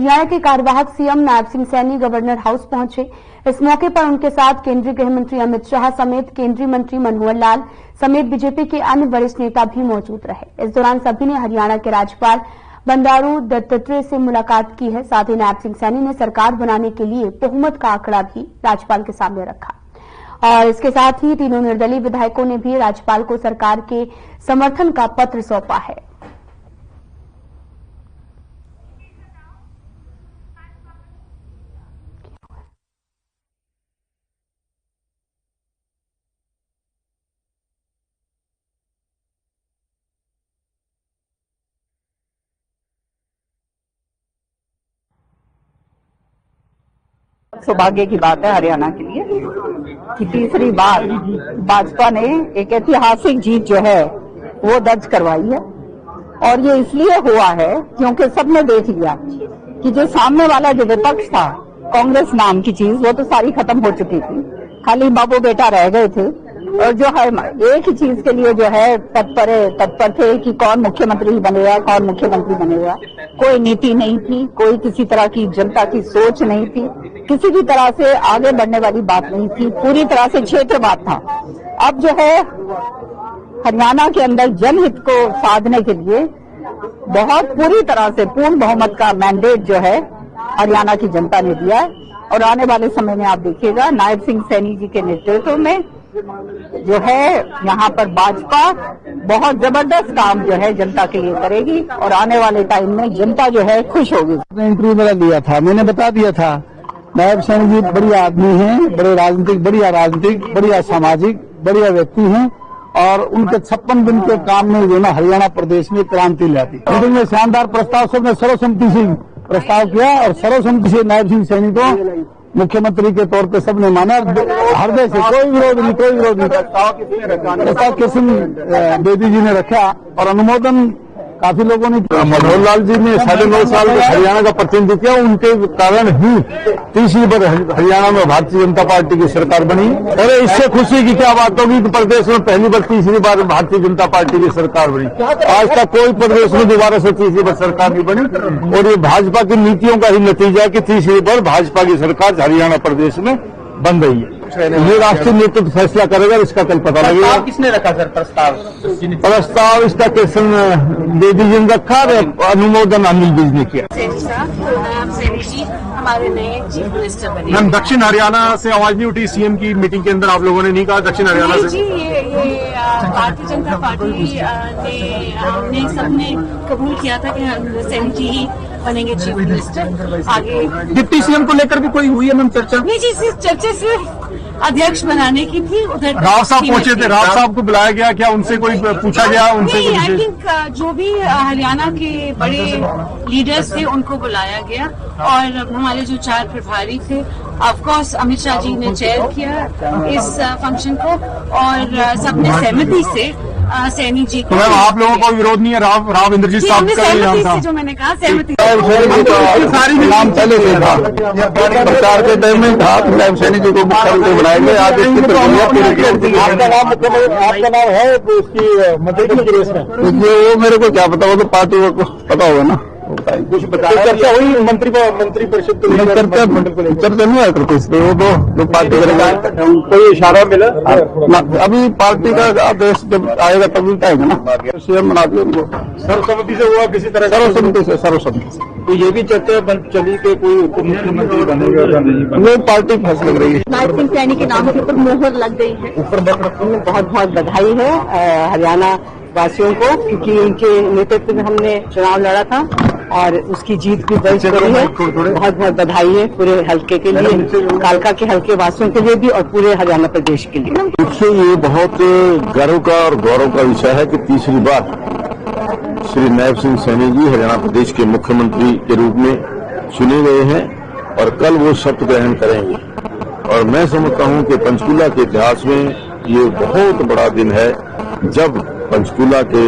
हरियाणा के कार्यवाहक CM Nayab Singh Saini governor house पहुंचे। इस मौके पर उनके साथ केंद्रीय गृह मंत्री अमित शाह समेत केंद्रीय मंत्री मनोहर लाल समेत बीजेपी के अन्य वरिष्ठ नेता भी मौजूद रहे। इस दौरान सभी ने हरियाणा के राज्यपाल बंडारू दत्तात्रेय से मुलाकात की है। साथ ही नायब सिंह सैनी ने सरकार बनाने के लिए बहुमत का आंकड़ा भी राज्यपाल के सामने रखा और इसके साथ ही तीनों निर्दलीय विधायकों ने भी राज्यपाल को सरकार के समर्थन का पत्र सौंपा है। सौभाग्य की बात है हरियाणा के लिए कि तीसरी बार भाजपा ने एक ऐतिहासिक जीत जो है वो दर्ज करवाई है। और ये इसलिए हुआ है क्योंकि सबने देख लिया कि जो सामने वाला जो विपक्ष था, कांग्रेस नाम की चीज, वो तो सारी खत्म हो चुकी थी। खाली बाबू बेटा रह गए थे और जो है एक ही चीज के लिए जो है तत्पर थे कि कौन मुख्यमंत्री बनेगा, कौन मुख्यमंत्री बनेगा। कोई नीति नहीं थी, कोई किसी तरह की जनता की सोच नहीं थी, किसी भी तरह से आगे बढ़ने वाली बात नहीं थी, पूरी तरह से क्षेत्रवाद था। अब जो है हरियाणा के अंदर जनहित को साधने के लिए बहुत पूरी तरह से पूर्ण बहुमत का मैंडेट जो है हरियाणा की जनता ने दिया है। और आने वाले समय में आप देखिएगा नायब सिंह सैनी जी के नेतृत्व में जो है यहाँ पर भाजपा बहुत जबरदस्त काम जो है जनता के लिए करेगी और आने वाले टाइम में जनता जो है खुश होगी। इंटरव्यू मेरा लिया था, मैंने बता दिया था नायब सैनी जी बढ़िया आदमी हैं, बढ़िया राजनीतिक, बढ़िया सामाजिक, बढ़िया व्यक्ति हैं और उनके 56 दिन के काम में जो ना हरियाणा प्रदेश में क्रांति लाती। मीटिंग में शानदार प्रस्ताव सबने सर्वसम्मति से प्रस्ताव किया और सर्वसम्मति से नायब सिंह सैनी को मुख्यमंत्री के तौर पे सबने माना। हृदय से कोई विरोध नहीं। प्रस्ताव किशन बेदी जी ने रखा और अनुमोदन काफी लोगों ने। मनोहर लाल जी ने 9.5 साल हरियाणा का प्रतिनिधित्व किया, उनके कारण ही तीसरी बार हरियाणा में भारतीय जनता पार्टी की सरकार बनी। अरे इससे खुशी की क्या बात होगी कि प्रदेश में पहली बार तीसरी बार भारतीय जनता पार्टी की सरकार बनी। आज तक कोई प्रदेश में दोबारा से तीसरी बार सरकार नहीं बनी और ये भाजपा की नीतियों का ही नतीजा है कि तीसरी बार भाजपा की सरकार हरियाणा प्रदेश में बन रही है। ये राष्ट्रीय नेतृत्व फैसला करेगा, इसका कल पता लगेगा। किसने रखा सर प्रस्ताव इसका कृष्ण बेदी जी ने रखा और अनुमोदन अनिल बीज ने किया। हमारे नए चीफ मिनिस्टर बने। मैम दक्षिण हरियाणा से आवाज नहीं उठी सीएम की मीटिंग के अंदर, आप लोगों ने नहीं कहा दक्षिण हरियाणा से? जी ये भारतीय जनता पार्टी ने हमने सबने कबूल किया था कि सैनी जी ही बनेंगे चीफ मिनिस्टर। आगे डिप्टी सीएम को लेकर भी कोई हुई है मैम चर्चा? नहीं जी, सिर्फ चर्चा सिर्फ अध्यक्ष बनाने की थी। उधर राव साहब पहुंचे थे, राव साहब को बुलाया गया क्या? उनसे कोई पूछा गया? उनसे नहीं, आई थिंक जो भी हरियाणा के बड़े लीडर्स थे उनको बुलाया गया और हमारे जो 4 प्रभारी थे, ऑफ कोर्स अमित शाह जी ने चेयर किया इस फंक्शन को और सबने सहमति से सैनी जी को। मैम आप लोगों को विरोध नहीं है? राव इंद्रजीत साहब का जो मैंने कहा सहमति सारी नाम पहले से था, प्रचार के टाइम में था नायब सैनी जी को मुख्यमंत्री बनाए गए। आज इसकी प्रक्रिया पूरी की। आपका नाम है उसकी मध्य प्रदेश में? वो मेरे को क्या पता, वो तो पार्टी को पता होगा ना। कुछ बताया? चर्चा हुई मंत्री परिषद चर्चा नहीं आया करते इस पे, वो तो पार्टी करेगा। कोई इशारा मिला? अभी पार्टी का आदेश जब आएगा तभी आएगा ना। सीएम बना दिया उनको। सर्वसम्मति से हुआ किसी तरह? सर्वसम्मति से। तो ये भी चर्चा चली कि कोई उप मुख्यमंत्री बनेगा या नहीं? वो पार्टी फैसला कर रही है। नायब सिंह सैनी के नाम के ऊपर मोहर लग गई है। बहुत बहुत बधाई है हरियाणा वासियों को, क्योंकि उनके नेतृत्व में हमने चुनाव लड़ा था और उसकी जीत भी दर्ज करी है। बहुत बहुत बधाई है पूरे हल्के के लिए, कालका के हल्के वासियों के लिए भी और पूरे हरियाणा प्रदेश के लिए। इससे ये बहुत गर्व का और गौरव का विषय है कि तीसरी बार श्री नायब सिंह सैनी जी हरियाणा प्रदेश के मुख्यमंत्री के रूप में चुने गए हैं और कल वो शपथ ग्रहण करेंगे। और मैं समझता हूं कि पंचकूला के इतिहास में ये बहुत बड़ा दिन है जब पंचकूला के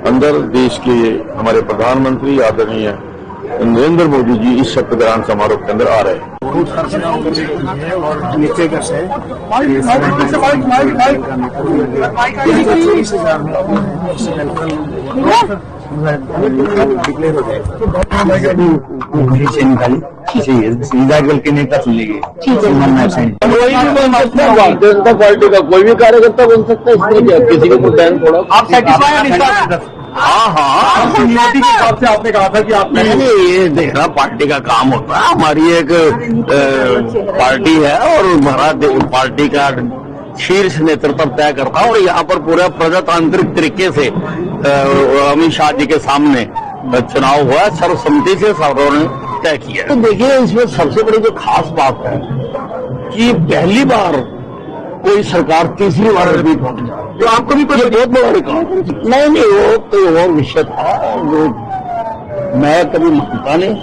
अंदर देश के हमारे प्रधानमंत्री आदरणीय नरेंद्र मोदी जी इस शपथ ग्रहण समारोह के अंदर आ रहे हैं। बहुत नीचे निकाली सीधा गल के नेता सुन लीजिए कोई भी बन सकता है, भारतीय जनता पार्टी का कोई भी कार्यकर्ता बन सकता है, इसमें क्या किसी के ऊपर बैन थोड़ा। आप सेटिस्फाई हैं? हाँ, सीनियरिटी के हिसाब से आपने कहा था कि आप नहीं, ये देखना पार्टी का काम होता है। हमारी एक पार्टी है और हमारा पार्टी का शीर्ष नेतृत्व तय करता है और यहाँ पर पूरा प्रजातांत्रिक तरीके से अमित शाह जी के सामने चुनाव हुआ, सर्वसम्मति से सबों ने तय किया। तो देखिए, इसमें सबसे बड़ी जो खास बात है कि पहली बार कोई सरकार तीसरी बार रिपीट होने जा रही है, जो आपको भी कोई बहुत बड़ा रिकॉर्ड नहीं, वो कोई और विषय था जो मैं कभी मानता नहीं।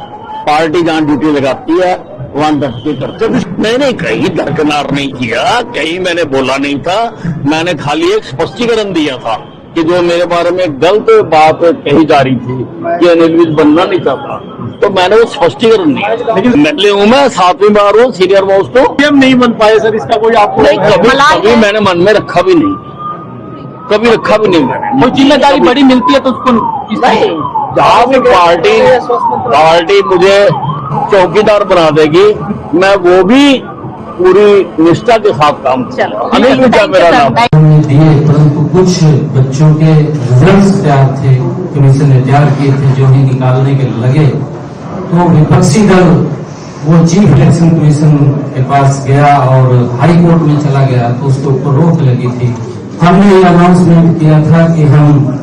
पार्टी जहाँ ड्यूटी लगाती है वहां डट के करते। मैंने कहीं दरकिनार नहीं किया, कहीं मैंने बोला नहीं था। मैंने खाली एक स्पष्टीकरण दिया था कि जो मेरे बारे में गलत बात कही जा रही थी कि अनिल विज बनना नहीं चाहता, तो मैंने वो स्पष्टीकरण दिया। लेकिन मैं 7वीं बार हूँ सीनियर मोस्ट हूँ। हम नहीं बन पाए सर, इसका कोई आपको नहीं, कभी मैंने मन में रखा भी नहीं, कभी रखा भी नहीं मैंने। कोई जिम्मेदारी बड़ी मिलती है तो उसको नहीं, जहाँ भी पार्टी मुझे चौकीदार बना देगी, मैं वो भी पूरी निष्ठा के साथ काम करूंगा। अनिल विज मेरा नाम दिए, परंतु कुछ बच्चों के रिजल्ट्स तैयार थे, कमीशन ने तैयार किए थे, जो ही निकालने के लगे तो विपक्षी दल वो चीफ इलेक्शन कमीशन के पास गया और हाई कोर्ट में चला गया, तो उसके ऊपर रोक लगी थी। हमने ये अनाउंसमेंट किया था कि हम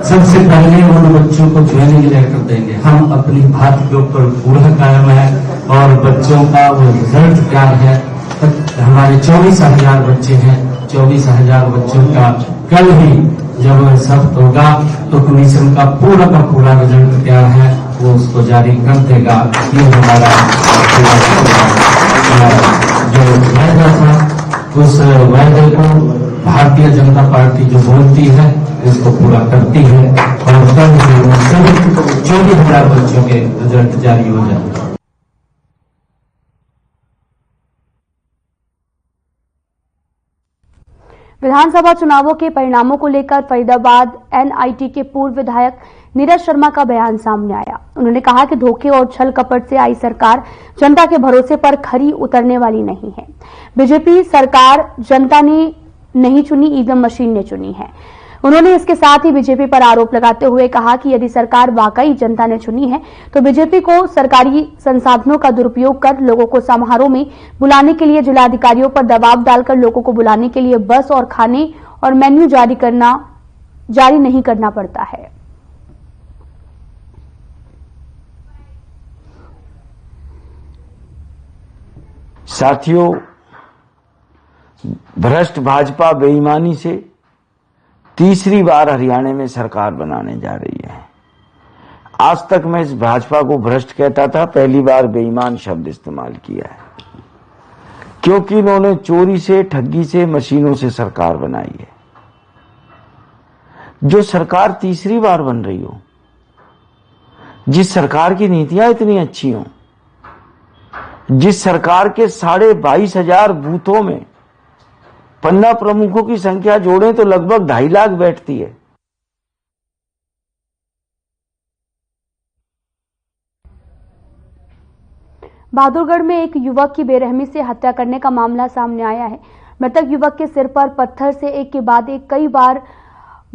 सबसे पहले उन बच्चों को ज्वाइनिंग लेटर देंगे। हम अपनी बात के ऊपर पूरा कायम है और बच्चों का वो रिजल्ट क्या है, हमारे 24,000 बच्चे हैं, 24,000 बच्चों का कल ही जब सब होगा तो कमीशन का पूरा रिजल्ट क्या है वो उसको जारी कर देगा। ये हमारा जो वायदा था, उस वायदे को भारतीय जनता पार्टी जो बोलती है उसको पूरा करती है और कल सभी 24,000 बच्चों के रिजल्ट जारी हो जाए। विधानसभा चुनावों के परिणामों को लेकर फरीदाबाद एनआईटी के पूर्व विधायक नीरज शर्मा का बयान सामने आया। उन्होंने कहा कि धोखे और छल कपट से आई सरकार जनता के भरोसे पर खरी उतरने वाली नहीं है। बीजेपी सरकार जनता ने नहीं चुनी, ईवीएम मशीन ने चुनी है। उन्होंने इसके साथ ही बीजेपी पर आरोप लगाते हुए कहा कि यदि सरकार वाकई जनता ने चुनी है तो बीजेपी को सरकारी संसाधनों का दुरुपयोग कर लोगों को समारोह में बुलाने के लिए जिलाधिकारियों पर दबाव डालकर लोगों को बुलाने के लिए बस और खाने और मेन्यू जारी नहीं करना पड़ता है। साथियों, भ्रष्ट भाजपा बेईमानी से तीसरी बार हरियाणा में सरकार बनाने जा रही है। आज तक मैं इस भाजपा को भ्रष्ट कहता था, पहली बार बेईमान शब्द इस्तेमाल किया है, क्योंकि इन्होंने चोरी से, ठगी से, मशीनों से सरकार बनाई है। जो सरकार तीसरी बार बन रही हो, जिस सरकार की नीतियां इतनी अच्छी हों, जिस सरकार के 22,500 बूथों में पन्ना प्रमुखों की संख्या जोड़ें तो लगभग 2.5 लाख बैठती है। बहादुरगढ़ में एक युवक की बेरहमी से हत्या करने का मामला सामने आया है। मृतक युवक के सिर पर पत्थर से एक के बाद एक कई बार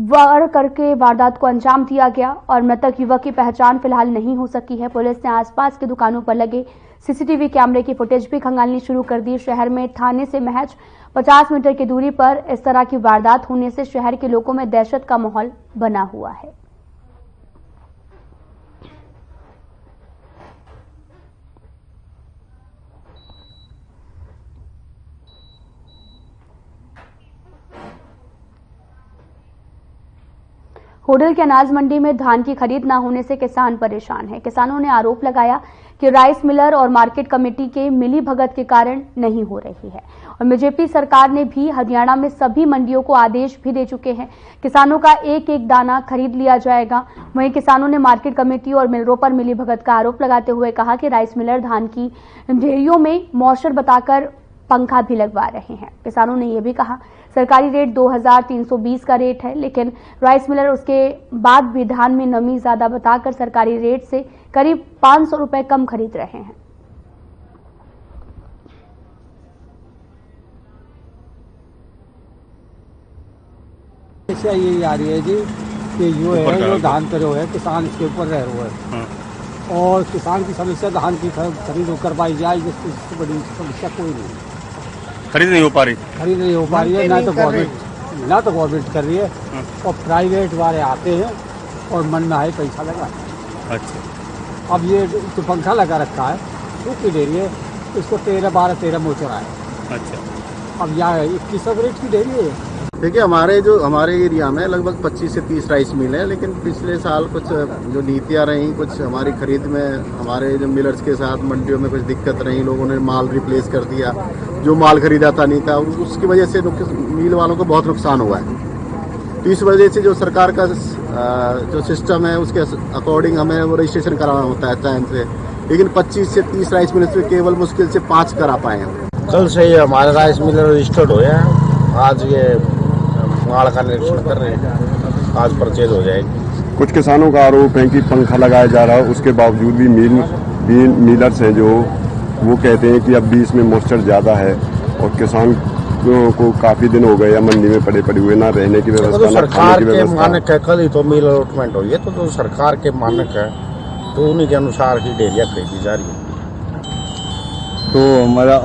वार करके वारदात को अंजाम दिया गया और मृतक युवक की पहचान फिलहाल नहीं हो सकी है। पुलिस ने आसपास की दुकानों पर लगे सीसीटीवी कैमरे की फुटेज भी खंगालनी शुरू कर दी। शहर में थाने से महज 50 मीटर की दूरी पर इस तरह की वारदात होने से शहर के लोगों में दहशत का माहौल बना हुआ है। होडल के अनाज मंडी में धान की खरीद न होने से किसान परेशान हैं। किसानों ने आरोप लगाया कि राइस मिलर और मार्केट कमेटी के मिली भगत के कारण नहीं हो रही है और बीजेपी सरकार ने भी हरियाणा में सभी मंडियों को आदेश भी दे चुके हैं। किसानों का एक एक दाना खरीद लिया जाएगा। वहीं किसानों ने मार्केट कमेटी और मिलरों पर मिली भगत का आरोप लगाते हुए कहा कि राइस मिलर धान की ढेरियों में मॉइस्चर बताकर पंखा भी लगवा रहे हैं। किसानों ने यह भी कहा सरकारी रेट 2320 का रेट है, लेकिन राइस मिलर उसके बाद भी धान में नमी ज्यादा बताकर सरकारी रेट से करीब 500 रुपए कम खरीद रहे हैं। समस्या यही आ रही है जी कि जो है जो धान पर जो है किसान इसके ऊपर रह रहा है और किसान की समस्या धान की खरीद कर पाई जाए, इससे बड़ी समस्या कोई नहीं। खरीद नहीं हो पा रही है, ना तो गवर्नमेंट कर रही है और प्राइवेट वाले आते हैं और मन में आए पैसा लगा। अच्छा, अब ये जो पंखा लगा रखा है सूखी डेयरी है, इसको 13 मोचर आए। अच्छा, अब यहाँ 2100 रेट की डेयरी है। देखिए हमारे एरिया में लगभग 25 से 30 राइस मिल है, लेकिन पिछले साल कुछ जो नीतियाँ रहीं, कुछ हमारी खरीद में हमारे जो मिलर्स के साथ मंडियों में कुछ दिक्कत रही, लोगों ने माल रिप्लेस कर दिया, जो माल खरीदा था नहीं था, उसकी वजह से मिल वालों को बहुत नुकसान हुआ है। तो इस वजह से जो सरकार का जो सिस्टम है उसके अकॉर्डिंग हमें वो रजिस्ट्रेशन कराना होता है टाइम से, लेकिन 25 से 30 राइस मिलर्स में केवल मुश्किल से 5 करा पाए हैं। कल से ही हमारे राइस मिलर रजिस्टर्ड हुए हैं, आज ये माल का निरीक्षण कर रहे हैं, आज परचेज हो जाएगी। कुछ किसानों का आरोप है कि पंखा लगाया जा रहा है, उसके बावजूद भी मिलर्स हैं जो वो कहते हैं कि अब भी इसमें मॉइस्चर ज़्यादा है और किसान को काफी दिन हो गए मंडी में पड़े हुए, ना रहने की व्यवस्था, तो सरकार के मानक है। कल ही तो मिल अलॉटमेंट हुई है, तो सरकार के मानक है तो उन्हीं के अनुसार ही डेयरियाँ खरीदी जा रही है। तो हमारा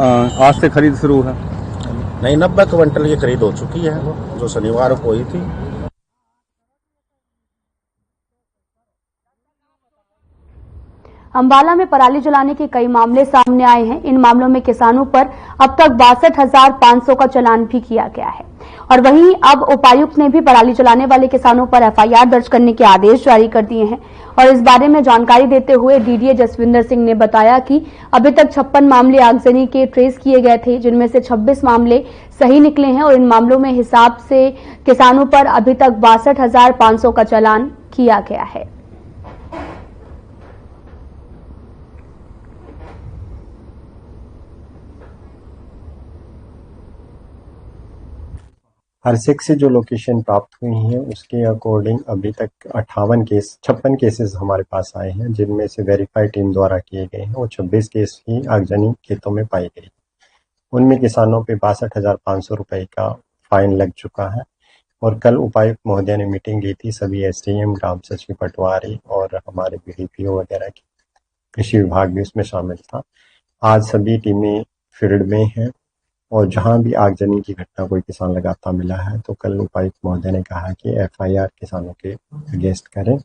आज से खरीद शुरू है? नहीं, 90 क्विंटल की खरीद हो चुकी है जो शनिवार को हुई थी। अंबाला में पराली जलाने के कई मामले सामने आए हैं। इन मामलों में किसानों पर अब तक 62,500 का चालान भी किया गया है और वहीं अब उपायुक्त ने भी पराली जलाने वाले किसानों पर एफआईआर दर्ज करने के आदेश जारी कर दिए हैं। और इस बारे में जानकारी देते हुए डीडीए जसविंदर सिंह ने बताया कि अभी तक 56 मामले आगजनी के ट्रेस किए गए थे, जिनमें से 26 मामले सही निकले हैं और इन मामलों में हिसाब से किसानों पर अभी तक 62,500 का चालान किया गया है। हरसिक से जो लोकेशन प्राप्त हुई है उसके अकॉर्डिंग अभी तक 56 केसेस हमारे पास आए हैं, जिनमें से वेरीफाई टीम द्वारा किए गए हैं और 26 केस ही आगजनी खेतों में पाई गई। उनमें किसानों पे 62,500 रुपए का फाइन लग चुका है और कल उपायुक्त महोदय ने मीटिंग ली थी सभी एसडीएम, ग्राम सचिव, पटवारी और हमारे बीडीपीओ वगैरह की, कृषि विभाग भी उसमें शामिल था। आज सभी टीमें फील्ड में हैं और जहां भी आगजनी की घटना कोई किसान लगाता मिला है तो कल उपायुक्त महोदय ने कहा कि एफआईआर किसानों के अगेंस्ट करें।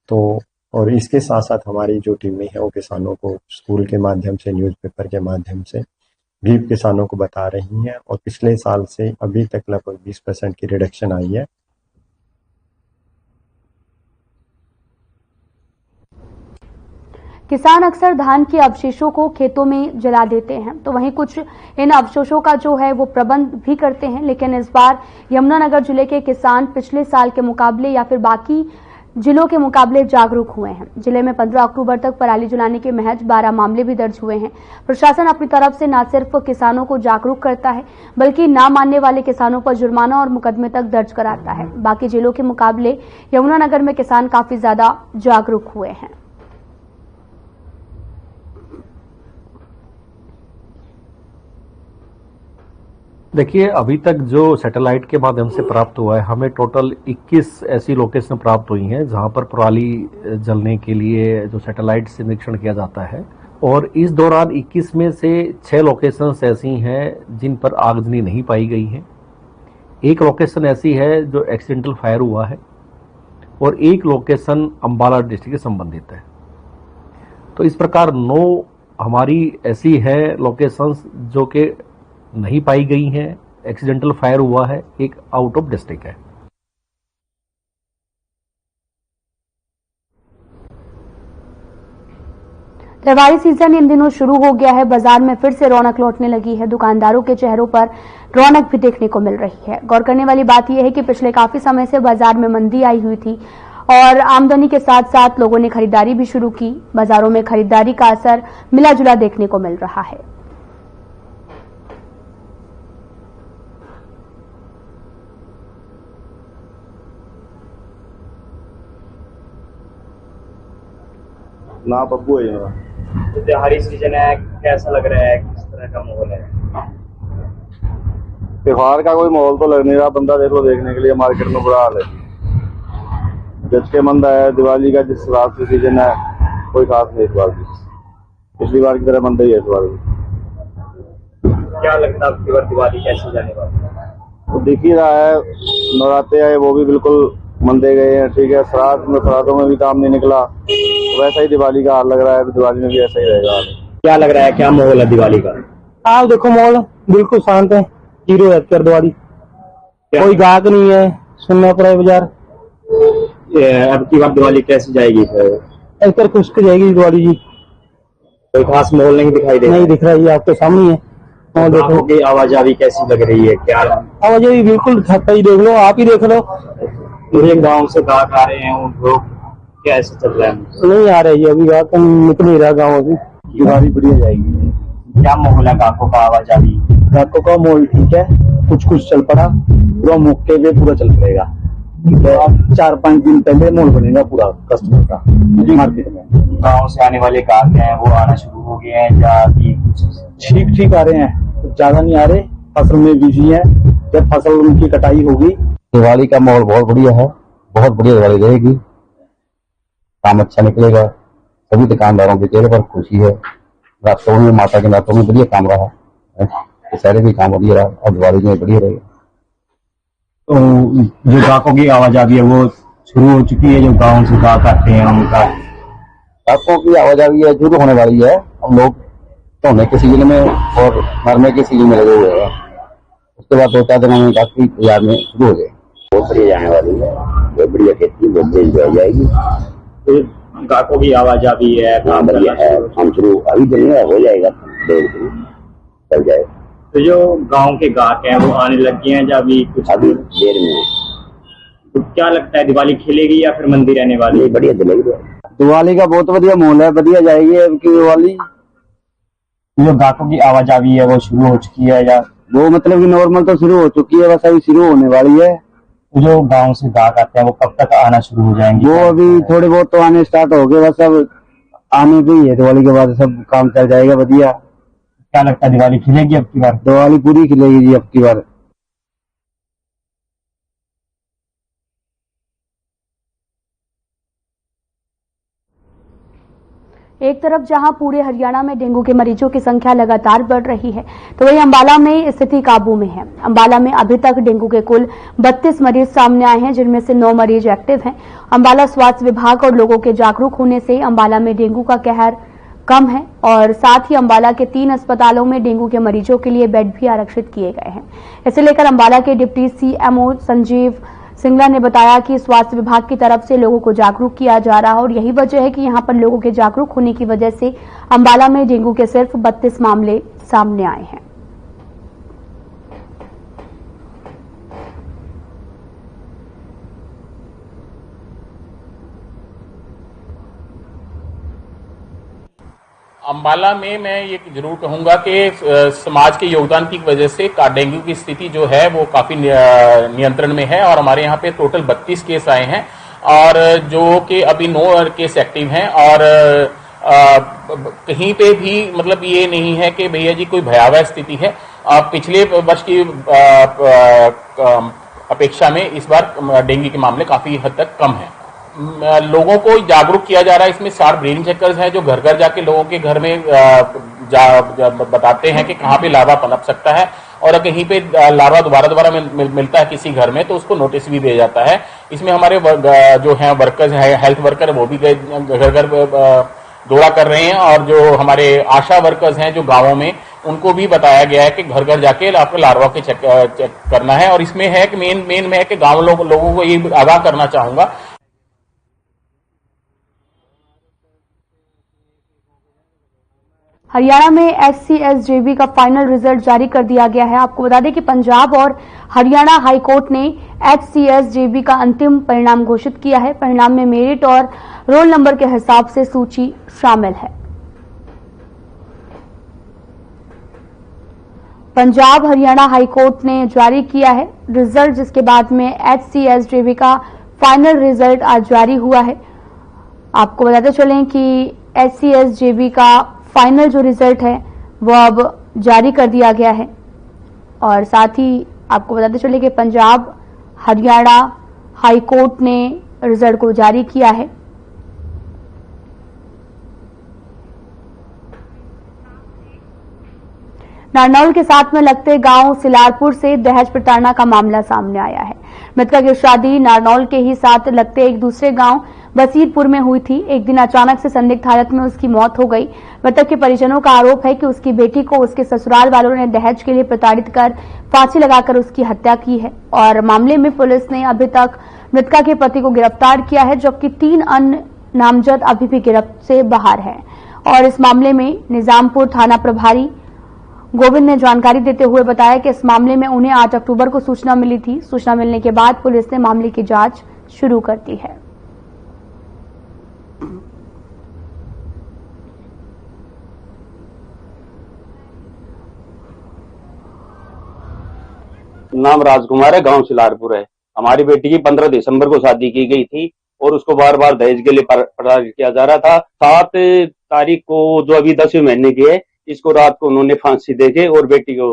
तो और इसके साथ साथ हमारी जो टीमें हैं वो किसानों को स्कूल के माध्यम से, न्यूज़पेपर के माध्यम से भी किसानों को बता रही हैं और पिछले साल से अभी तक लगभग 20% की रिडक्शन आई है। किसान अक्सर धान के अवशेषों को खेतों में जला देते हैं, तो वहीं कुछ इन अवशेषों का जो है वो प्रबंध भी करते हैं। लेकिन इस बार यमुनानगर जिले के किसान पिछले साल के मुकाबले या फिर बाकी जिलों के मुकाबले जागरूक हुए हैं। जिले में 15 अक्टूबर तक पराली जलाने के महज 12 मामले भी दर्ज हुए हैं। प्रशासन अपनी तरफ से न सिर्फ किसानों को जागरूक करता है बल्कि ना मानने वाले किसानों पर जुर्माना और मुकदमे तक दर्ज कराता है। बाकी जिलों के मुकाबले यमुनानगर में किसान काफी ज्यादा जागरूक हुए हैं। देखिए, अभी तक जो सैटेलाइट के माध्यम से प्राप्त हुआ है, हमें टोटल 21 ऐसी लोकेशन प्राप्त हुई हैं जहां पर पराली जलने के लिए जो सैटेलाइट से निरीक्षण किया जाता है। और इस दौरान 21 में से 6 लोकेशंस ऐसी हैं जिन पर आगजनी नहीं पाई गई है। एक लोकेशन ऐसी है जो एक्सीडेंटल फायर हुआ है और एक लोकेशन अंबाला डिस्ट्रिक्ट से संबंधित है। तो इस प्रकार 9 हमारी ऐसी है लोकेशंस जो कि नहीं पाई गई हैं, एक्सीडेंटल फायर हुआ है, एक आउट ऑफ डिस्ट्रिक्ट है। त्योहारी सीजन इन दिनों शुरू हो गया है। बाजार में फिर से रौनक लौटने लगी है। दुकानदारों के चेहरों पर रौनक भी देखने को मिल रही है। गौर करने वाली बात यह है कि पिछले काफी समय से बाजार में मंदी आई हुई थी और आमदनी के साथ साथ लोगों ने खरीदारी भी शुरू की। बाजारों में खरीदारी का असर मिला जुला देखने को मिल रहा है। ना पप्पू है यहाँ। तो त्योहारी सीजन है, कैसा लग रहा है, किस तरह का माहौल है? त्योहार का कोई माहौल तो लग नहीं रहा, बंदा देख लो देखने के लिए मार्केट में बुरा हाल है। जज के मंदा है, दिवाली का जिस हिसाब से सीजन है कोई खास नहीं इस बार भी, पिछली बार की तरह मंदा ही है इस बार भी। क्या लगता है आपकी बार दिवाली कैसी जाने वाली है? तो दिख ही रहा है, नवरात्रे आए वो भी बिल्कुल मंदे गए हैं, ठीक है, श्राद्धों में भी काम नहीं निकला, वैसा ही दिवाली का हाल लग रहा है, दिवाली में भी ऐसा ही रहेगा हाल। क्या लग रहा है, क्या माहौल है दिवाली का? आप देखो माहौल बिल्कुल शांत है, जीरो है कर दिवाली, कोई गाहक नहीं है, सुनना पड़ा है बाजार। अब की बार दिवाली कैसी जाएगी फिर? ऐसा खुश्क जाएगी दिवाली जी, कोई खास माहौल नहीं दिखाई दे रहा? नहीं दिख रहा है, आपके सामने है। और देखो कि आवाजाही कैसी लग रही है, क्या आवाजाही बिल्कुल ठप्पा ही, देख लो आप ही देख लो। पूरे गांव से गाहक आ रहे हैं, उन लोग कैसे चल रहा है? नहीं आ रही है अभी गाहक, निकल नहीं रहा गाँव से। दिवाली बढ़िया जाएगी। क्या माहौल है गाहकों का, आवाजाही? गाहकों का माहौल ठीक है, कुछ चल पड़ा, पूरा मौके पे पूरा चल पड़ेगा। 4-5 दिन पहले माहौल बनेगा पूरा कस्टमर का मार्केट में। गांव से आने वाले गाहक हैं वो आना शुरू हो गए हैं या अभी कुछ ठीक आ रहे हैं, ज्यादा नहीं आ रहे, फसल में बिजी है, जब फसल उनकी कटाई होगी। दिवाली का माहौल बहुत बढ़िया है, बहुत बढ़िया दिवाली रहेगी, काम अच्छा निकलेगा, सभी दुकानदारों के चेहरे पर खुशी है। रातों में माता के नातों में बढ़िया काम रहा, दशहरे भी काम बढ़िया रहा और दिवाली में बढ़िया रहेगा। तो जो गाहकों की आवाजाही है वो शुरू हो चुकी है, जो गांव से गाहक आते हैं उनका गाहकों की आवाजाही है शुरू होने वाली है। हम लोग धोने के सीजन में और नरमे के सीजन में लगे हुए हैं, उसके बाद 2-4 दिनों में काफी बाजार में शुरू हो जाए। बहुत बढ़िया जाने वाली है, बहुत बढ़िया खेती, बहुत बढ़िया जाएगी। तो गाहकों की आवाजाही है, बढ़िया है, हम शुरू अभी दिन में हो जाएगा, चल जाएगा। तो जो गांव के गाहक हैं वो आने लग गए हैं या अभी कुछ अभी देर में? तो क्या लगता है दिवाली खेलेगी या फिर मंदी रहने वाली है? बढ़िया चलेगी दिवाली का, बहुत बढ़िया माहौल है, बढ़िया जाएगी अबकी दिवाली। जो गाहकों की आवाजाही है वो शुरू हो चुकी है या वो मतलब कि नॉर्मल तो शुरू हो चुकी है, बस अभी शुरू होने वाली है। जो गांव से गाहक आते हैं वो कब तक आना शुरू हो जाएंगे? वो अभी थोड़े बहुत तो आने स्टार्ट हो गए, बस अब आने पे ही है, दिवाली के बाद सब काम चल जाएगा बढ़िया। क्या लगता है दिवाली खिलेगी अब की बार? दिवाली पूरी खिलेगी जी अब की बार। एक तरफ जहां पूरे हरियाणा में डेंगू के मरीजों की संख्या लगातार बढ़ रही है, तो वहीं अंबाला में स्थिति काबू में है। अंबाला में अभी तक डेंगू के कुल 32 मरीज सामने आए हैं, जिनमें से 9 मरीज एक्टिव हैं। अंबाला स्वास्थ्य विभाग और लोगों के जागरूक होने से अंबाला में डेंगू का कहर कम है और साथ ही अंबाला के 3 अस्पतालों में डेंगू के मरीजों के लिए बेड भी आरक्षित किए गए हैं। इसे लेकर अंबाला के डिप्टी CMO संजीव सिंगला ने बताया कि स्वास्थ्य विभाग की तरफ से लोगों को जागरूक किया जा रहा है और यही वजह है कि यहां पर लोगों के जागरूक होने की वजह से अंबाला में डेंगू के सिर्फ 32 मामले सामने आए हैं। अंबाला में मैं ये जरूर कहूंगा कि समाज के योगदान की वजह से डेंगू की स्थिति जो है वो काफी नियंत्रण में है और हमारे यहाँ पे टोटल 32 केस आए हैं और जो कि अभी 9 केस एक्टिव हैं और कहीं पे भी मतलब ये नहीं है कि भैया जी कोई भयावह स्थिति है। पिछले वर्ष की अपेक्षा में इस बार डेंगू के मामले काफी हद तक कम है। लोगों को जागरूक किया जा रहा है। इसमें 60 ब्रीडिंग चेकर्स हैं जो घर घर जाके लोगों के घर में बताते हैं कि कहाँ पे लार्वा पनप सकता है और कहीं पे लार्वा दोबारा मिलता है किसी घर में तो उसको नोटिस भी दिया जाता है। इसमें हमारे जो हैं वर्कर्स हैं, हेल्थ वर्कर, वो भी घर घर दौरा कर रहे हैं और जो हमारे आशा वर्कर्स हैं जो गाँवों में, उनको भी बताया गया है कि घर घर जाके आपको लार्वा के चेक करना है। और इसमें है कि मेन में है कि गाँव लोगों को ये आगाह करना चाहूंगा। हरियाणा में HCSJB का फाइनल रिजल्ट जारी कर दिया गया है। आपको बता दें कि पंजाब और हरियाणा हाईकोर्ट ने HCSJB का अंतिम परिणाम घोषित किया है। परिणाम में मेरिट और रोल नंबर के हिसाब से सूची शामिल है। पंजाब हरियाणा हाईकोर्ट ने जारी किया है रिजल्ट, जिसके बाद में HCSJB का फाइनल रिजल्ट आज जारी हुआ है। आपको बताते चलें कि HCS JB का फाइनल जो रिजल्ट है वो अब जारी कर दिया गया है। और साथ ही आपको बताते चले कि पंजाब हरियाणा हाई कोर्ट ने रिजल्ट को जारी किया है। नारनौल के साथ में लगते गांव सिलारपुर से दहेज प्रताड़ना का मामला सामने आया है। मृतका की शादी नारनौल के ही साथ लगते एक दूसरे गांव बसीरपुर में हुई थी। एक दिन अचानक से संदिग्ध हालत में उसकी मौत हो गई। मृतक के परिजनों का आरोप है कि उसकी बेटी को उसके ससुराल वालों ने दहेज के लिए प्रताड़ित कर फांसी लगाकर उसकी हत्या की है। और मामले में पुलिस ने अभी तक मृतका के पति को गिरफ्तार किया है, जबकि 3 अन्य नामजद अभी भी गिरफ्त से बाहर हैं। और इस मामले में निजामपुर थाना प्रभारी गोविंद ने जानकारी देते हुए बताया कि इस मामले में उन्हें 8 अक्टूबर को सूचना मिली थी। सूचना मिलने के बाद पुलिस ने मामले की जांच शुरू कर दी है। नाम राजकुमार है, गांव सिलारपुर है। हमारी बेटी की 15 दिसंबर को शादी की गई थी और उसको बार बार दहेज के लिए प्रताड़ित किया जा रहा था। 7 तारीख को जो अभी 10वें महीने की है, इसको रात को उन्होंने फांसी देके और बेटी को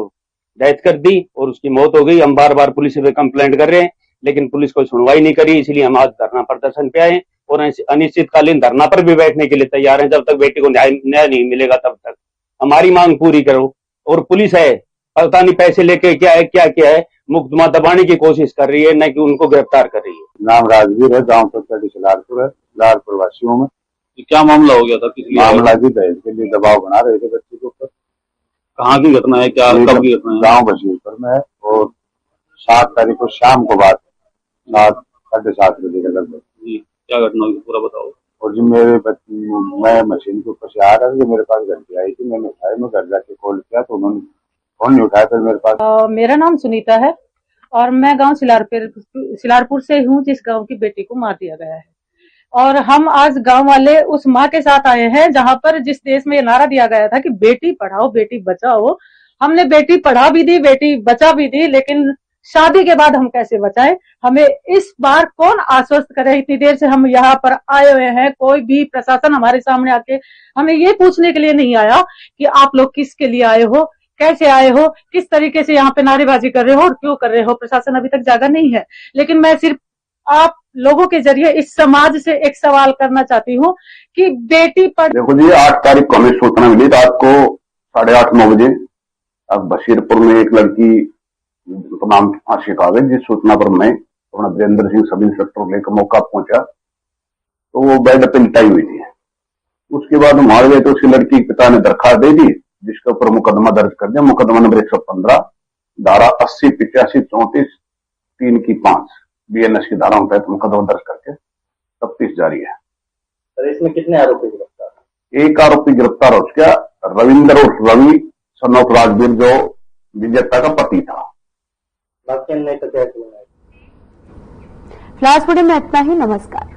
डेथ कर दी और उसकी मौत हो गई। हम बार बार पुलिस पे कंप्लेंट कर रहे हैं, लेकिन पुलिस कोई सुनवाई नहीं करी। इसलिए हम आज धरना प्रदर्शन पे आए और अनिश्चितकालीन धरना पर भी बैठने के लिए तैयार हैं। जब तक बेटी को न्याय नहीं मिलेगा तब तक हमारी मांग पूरी करो। और पुलिस है, पता नहीं पैसे लेके क्या है, मुकदमा दबाने की कोशिश कर रही है, न कि उनको गिरफ्तार कर रही है। नाम राजवीर है, गांव पंचायत सिलारपुर है, सिलारपुर वासियों में। क्या मामला हो गया था? मामला जी दहेज के लिए दबाव बना रहे थे बच्चे के ऊपर। कहाँ की घटना है, क्या कब की घटना है? गाँव बसीरपुर में है और 7 तारीख को शाम को बाद 7-7:30 बजे के लगभग। क्या घटना हुई पूरा बताओ। और जी मैं मशीन के ऊपर से आ रहा था, मेरे पास घंटी आई थी, मैंने उठाया, मैं घर जाके कॉल किया तो उन्होंने फोन नहीं उठाया। फिर मेरे पास मेरा नाम सुनीता है और मैं गांव सिलारपुर से हूँ, जिस गांव की बेटी को मार दिया गया है। और हम आज गांव वाले उस माँ के साथ आए हैं जहां पर जिस देश में ये नारा दिया गया था कि बेटी पढ़ाओ बेटी बचाओ। हमने बेटी पढ़ा भी दी, बेटी बचा भी दी, लेकिन शादी के बाद हम कैसे बचाएं? हमें इस बार कौन आश्वस्त करे? इतनी देर से हम यहाँ पर आए हुए हैं, कोई भी प्रशासन हमारे सामने आके हमें ये पूछने के लिए नहीं आया कि आप लोग किसके लिए आए हो, कैसे आए हो, किस तरीके से यहाँ पे नारेबाजी कर रहे हो और क्यों कर रहे हो। प्रशासन अभी तक जागा नहीं है। लेकिन मैं सिर्फ आप लोगों के जरिए इस समाज से एक सवाल करना चाहती हूँ कि बेटी पढ़। देखो जी, 8 तारीख को हमें सूचना मिली रात को 8:30-9 बजे। अब बशीरपुर में एक लड़की तो नाम फांसी का गई, जिस सूचना पर मैं अपना वीरेंद्र सिंह सब इंस्पेक्टर लेकर मौका पहुंचा तो वो बेड पे लिटाई हुई थी। उसके बाद हम हार गए तो उसकी लड़की के पिता ने दरखास्त दे दी, जिसके ऊपर मुकदमा दर्ज कर दिया। मुकदमा नंबर 115 धारा 80, 85, 34, 3 की 5 BNS की धाराओं के तहत मुकदमा दर्ज करके तफ्तीश जारी है। सर, इसमें कितने आरोपी गिरफ्तार? एक आरोपी गिरफ्तार हो चुका, रविंद्र और रवि सन ऑफ राजवीर, जो विजेता का पति था। बाकी अन्य तो क्या? फिलहाल में इतना ही। नमस्कार।